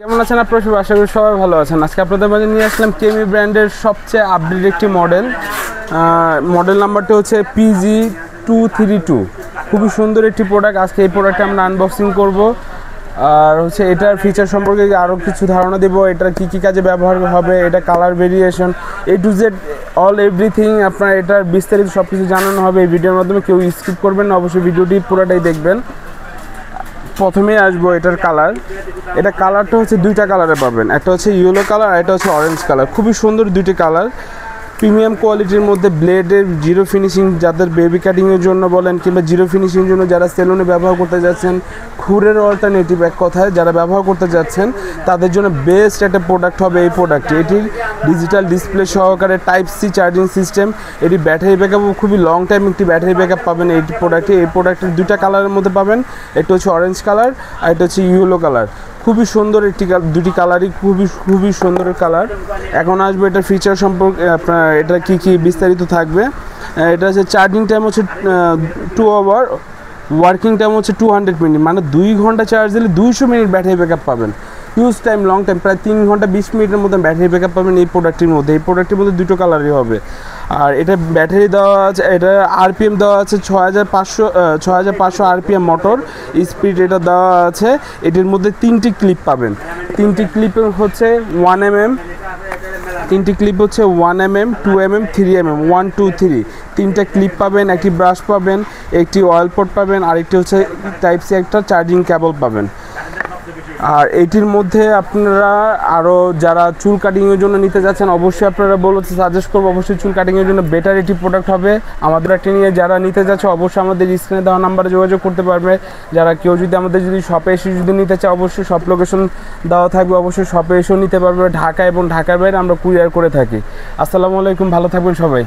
কেমন আছেন আপনারা সবাই? আশা করি সবাই ভালো আছেন। আজকে আপনাদের মাঝে নিয়ে আসলাম কেমি ব্র্যান্ডের সবচেয়ে আপডেট একটি মডেল নাম্বারটি হচ্ছে PG232। খুবই সুন্দর একটি প্রোডাক্ট। আজকে এই প্রোডাক্টটা আমরা আনবক্সিং করব, আর হচ্ছে এটার ফিচার সম্পর্কে আরও কিছু ধারণা দেবো, এটার কী কী কাজে ব্যবহার হবে, এটা colour variation A to Z all everything আপনার এটার বিস্তারিত সব কিছু জানানো হবে এই ভিডিওর মাধ্যমে। কেউ স্কিপ করবেন না, অবশ্যই ভিডিওটি পুরোটাই দেখবেন। প্রথমেই আসবো এটার কালার। এটা কালারটা হচ্ছে দুইটা কালারে পাবেন, একটা হচ্ছে ইয়েলো কালার আর একটা হচ্ছে অরেঞ্জ কালার। খুবই সুন্দর দুইটি কালার, প্রিমিয়াম কোয়ালিটির মধ্যে ব্লেডের জিরো ফিনিশিং, যাদের বেবি কাটিংয়ের জন্য বলেন কিংবা জিরো ফিনিশিংয়ের জন্য যারা সেলুনে ব্যবহার করতে যাচ্ছেন, খুরের অল্টারনেটিভ এক কথায় যারা ব্যবহার করতে যাচ্ছেন তাদের জন্য বেস্ট একটা প্রোডাক্ট হবে এই প্রোডাক্টটি। এটির ডিজিটাল ডিসপ্লে সহকারে টাইপ সি চার্জিং সিস্টেম, এটি ব্যাটারি ব্যাকআপও খুবই লং টাইম একটি ব্যাটারি ব্যাকআপ পাবেন এই প্রোডাক্টে। এই প্রোডাক্টের দুইটা কালারের মধ্যে পাবেন, একটা হচ্ছে অরেঞ্জ কালার আর একটা হচ্ছে ইয়েলো কালার। খুবই সুন্দর দুটি কালারই খুবই সুন্দর কালার। এখন আসবে এটার ফিচার সম্পর্কে, আপনার এটা কী কী বিস্তারিত থাকবে। এটা হচ্ছে চার্জিং টাইম হচ্ছে 2 আওয়ার, ওয়ার্কিং টাইম হচ্ছে 200 মিনিট, মানে 2 ঘন্টা চার্জ দিলে 200 মিনিট ব্যাটারি ব্যাকআপ পাবেন। ইউজ টাইম লং টাইম, প্রায় 3 ঘন্টা 20 মিনিটের মধ্যে ব্যাটারি ব্যাকআপ পাবেন এই প্রোডাক্টটির মধ্যে। এই প্রোডাক্টের মধ্যে দুটো কালারই হবে। আর এটা ব্যাটারি দেওয়া আছে, এটা RPM দেওয়া আছে 6500 RPM মোটর স্পিড এটা দেওয়া আছে। এটির মধ্যে 3টি ক্লিপ পাবেন, 3টি ক্লিপ হচ্ছে 1 mm, 3টি ক্লিপ হচ্ছে 1 mm, 2 mm, 3 mm, 1 2 3 3টা ক্লিপ পাবেন, একটি ব্রাশ পাবেন, একটি অয়েল পট পাবেন, আরেকটি হচ্ছে টাইপ সি একটা চার্জিং কেবল পাবেন। আর এইটির মধ্যে আপনারা আরও যারা চুল কাটিংয়ের জন্য নিতে যাচ্ছেন অবশ্যই আপনারা সাজেস্ট করবো, অবশ্যই চুল কাটিংয়ের জন্য বেটার একটি প্রোডাক্ট হবে আমাদের একটা নিয়ে। যারা নিতে যাচ্ছে অবশ্যই আমাদের স্ক্রিনে দেওয়া নাম্বারে যোগাযোগ করতে পারবে। যারা কেউ যদি আমাদের শপে এসে যদি নিতে চায় অবশ্যই শপ লোকেশন দেওয়া থাকবে, অবশ্যই শপে এসেও নিতে পারবে। ঢাকা এবং ঢাকার বাইরে আমরা কুরিয়ার করে থাকি। আসসালামু আলাইকুম, ভালো থাকবেন সবাই।